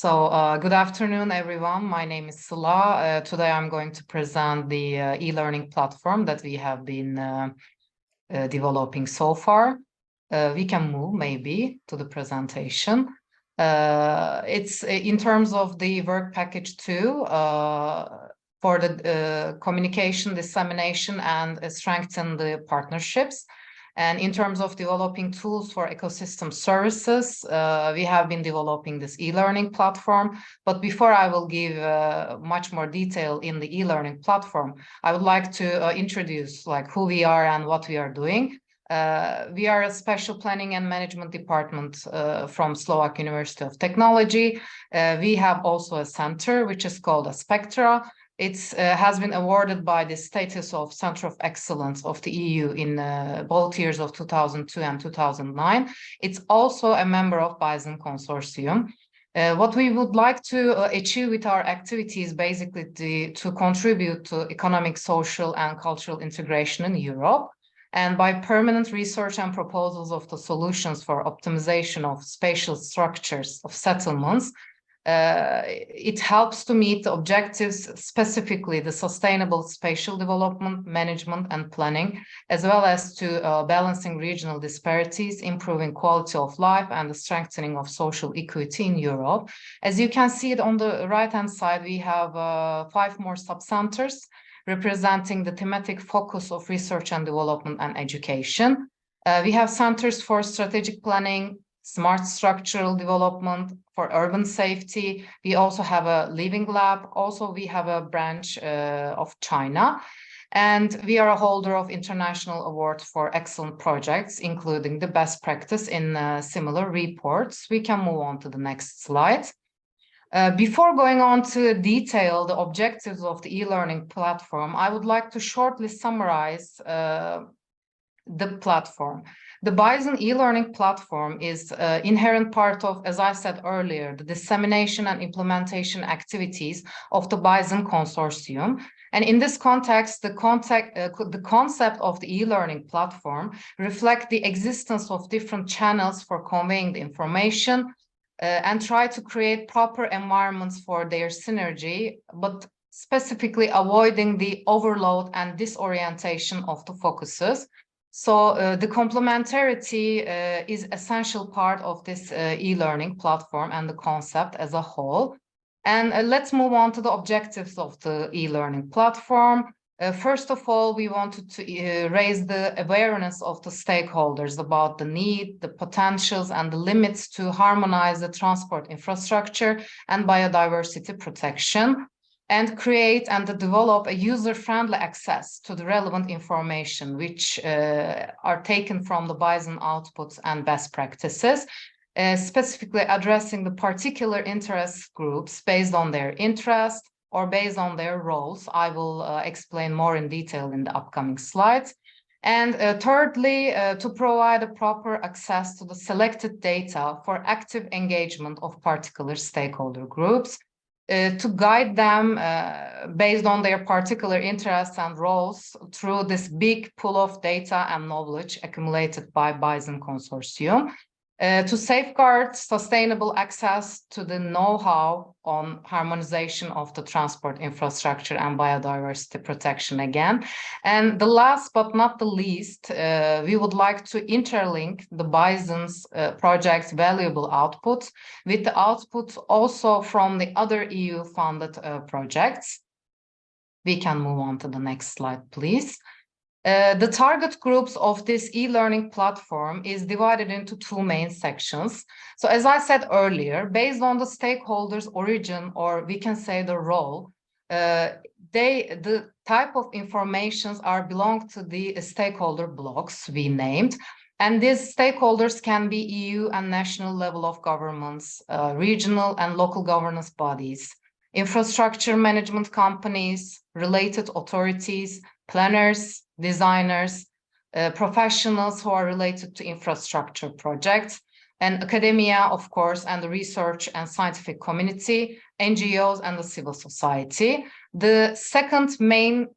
Good afternoon, everyone. My name is Sila. Today I'm going to present the e-learning platform that we have been developing so far. We can move maybe to the presentation. It's in terms of the work package 2 for the communication, dissemination, and strengthen the partnerships. And in terms of developing tools for ecosystem services, we have been developing this e-learning platform. But before I will give much more detail in the e-learning platform, I would like to introduce who we are and what we are doing. We are a special planning and management department from Slovak University of Technology. We have also a center which is called a Spectra. It has been awarded by the status of Center of Excellence of the EU in both years of 2002 and 2009. It's also a member of BISON consortium. What we would like to achieve with our activities basically to contribute to economic, social, and cultural integration in Europe. And by permanent research and proposals of the solutions for optimization of spatial structures of settlements, it helps to meet the objectives, specifically the sustainable spatial development, management, and planning, as well as to balancing regional disparities, improving quality of life, and the strengthening of social equity in Europe. As you can see it on the right-hand side, we have 5 more sub-centers representing the thematic focus of research and development and education. We have centers for strategic planning, smart structural development, for urban safety. We also have a living lab. Also, we have a branch of China. And we are a holder of international awards for excellent projects, including the best practice in similar reports. We can move on to the next slide. Before going on to detail the objectives of the e-learning platform, I would like to shortly summarize the platform. The BISON e-learning platform is an inherent part of, as I said earlier, the dissemination and implementation activities of the BISON consortium. And in this context, the concept of the e-learning platform reflects the existence of different channels for conveying the information and try to create proper environments for their synergy, but specifically avoiding the overload and disorientation of the focuses. So the complementarity is essential part of this e-learning platform and the concept as a whole. And let's move on to the objectives of the e-learning platform. First of all, we wanted to raise the awareness of the stakeholders about the need, the potentials, and the limits to harmonize the transport infrastructure and biodiversity protection, and create and develop a user-friendly access to the relevant information which are taken from the BISON outputs and best practices, specifically addressing the particular interest groups based on their interest or based on their roles. I will explain more in detail in the upcoming slides. And thirdly, to provide a proper access to the selected data for active engagement of particular stakeholder groups, to guide them based on their particular interests and roles through this big pool of data and knowledge accumulated by BISON consortium, to safeguard sustainable access to the know-how on harmonization of the transport infrastructure and biodiversity protection again. And the last but not the least, we would like to interlink the BISON's project's valuable outputs with the outputs also from the other EU-funded projects. We can move on to the next slide, please. The target groups of this e-learning platform is divided into 2 main sections. So as I said earlier, based on the stakeholders' origin, or we can say the role, the type of informations belong to the stakeholder blocks we named. And these stakeholders can be EU and national level of governments, regional and local governance bodies, infrastructure management companies, related authorities, planners, designers, professionals who are related to infrastructure projects, and academia, of course, and the research and scientific community, NGOs, and the civil society. The second main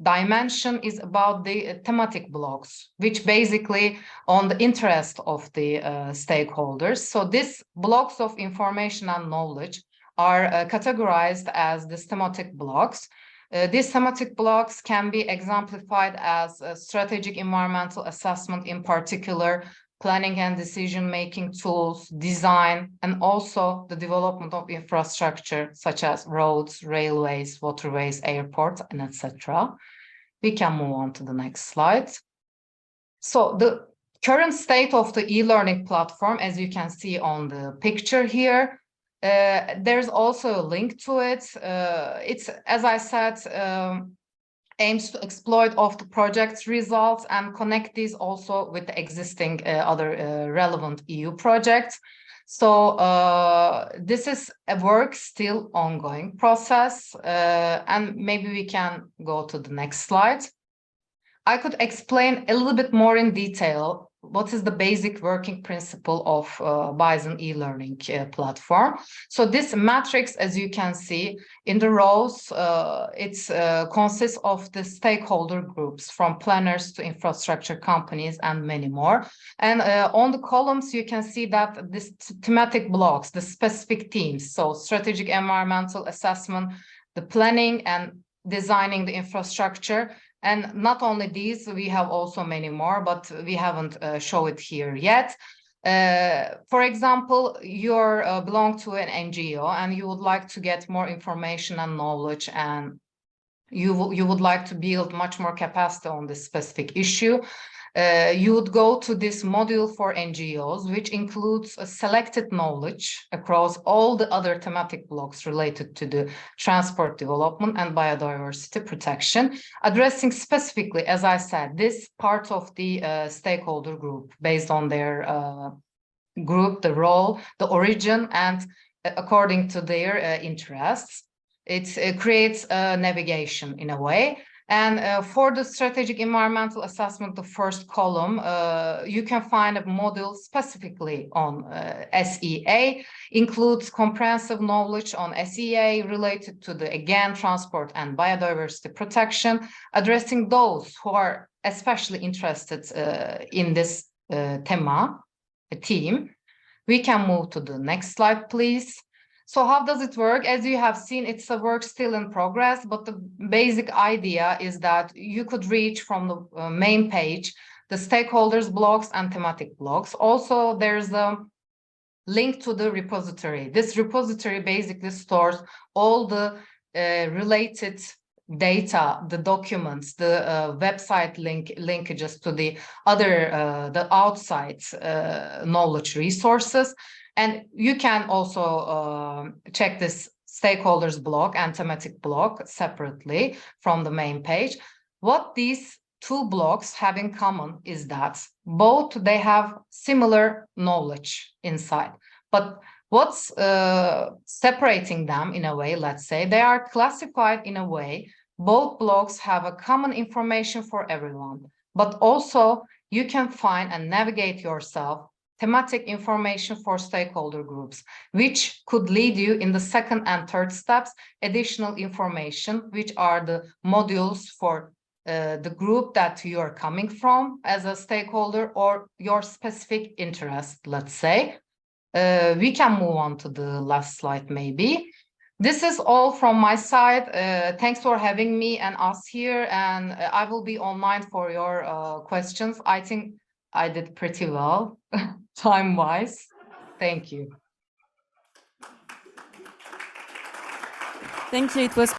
dimension is about the thematic blocks, which basically on the interest of the stakeholders. So these blocks of information and knowledge are categorized as the thematic blocks. These thematic blocks can be exemplified as strategic environmental assessment, in particular, planning and decision-making tools, design, and also the development of infrastructure such as roads, railways, waterways, airports, and etc. We can move on to the next slide. So the current state of the e-learning platform, as you can see on the picture here, there's also a link to it. It's, as I said, aims to exploit of the project's results and connect these also with the existing other relevant EU projects. So this is a work still ongoing process, and maybe we can go to the next slide. I could explain a little bit more in detail what is the basic working principle of BISON e-learning platform. So this matrix, as you can see in the rows, it consists of the stakeholder groups from planners to infrastructure companies and many more. And on the columns, you can see that this thematic blocks, the specific themes, so strategic environmental assessment, the planning and designing the infrastructure. And not only these, we have also many more, but we haven't shown it here yet. For example, you belong to an NGO and you would like to get more information and knowledge, and you would like to build much more capacity on this specific issue. You would go to this module for NGOs, which includes a selected knowledge across all the other thematic blocks related to the transport development and biodiversity protection, addressing specifically, as I said, this part of the stakeholder group based on their group, the role, the origin, and according to their interests. It creates a navigation in a way. And for the strategic environmental assessment, the first column, you can find a module specifically on SEA, includes comprehensive knowledge on SEA related to the, again, transport and biodiversity protection, addressing those who are especially interested in this theme. We can move to the next slide, please. So how does it work? As you have seen, it's a work still in progress, but the basic idea is that you could reach from the main page the stakeholders blocks and thematic blocks. Also, there's a link to the repository. This repository basically stores all the related data, the documents, the website linkages to the other, the outside knowledge resources. And you can also check this stakeholders block and thematic block separately from the main page. What these two blocks have in common is that both they have similar knowledge inside. But what's separating them in a way, let's say, they are classified in a way, both blocks have a common information for everyone, but also you can find and navigate yourself thematic information for stakeholder groups, which could lead you in the second and third steps, additional information, which are the modules for the group that you are coming from as a stakeholder or your specific interest, let's say. We can move on to the last slide, maybe. This is all from my side. Thanks for having me and us here, and I will be online for your questions. I think I did pretty well, time-wise. Thank you. Thank you. It was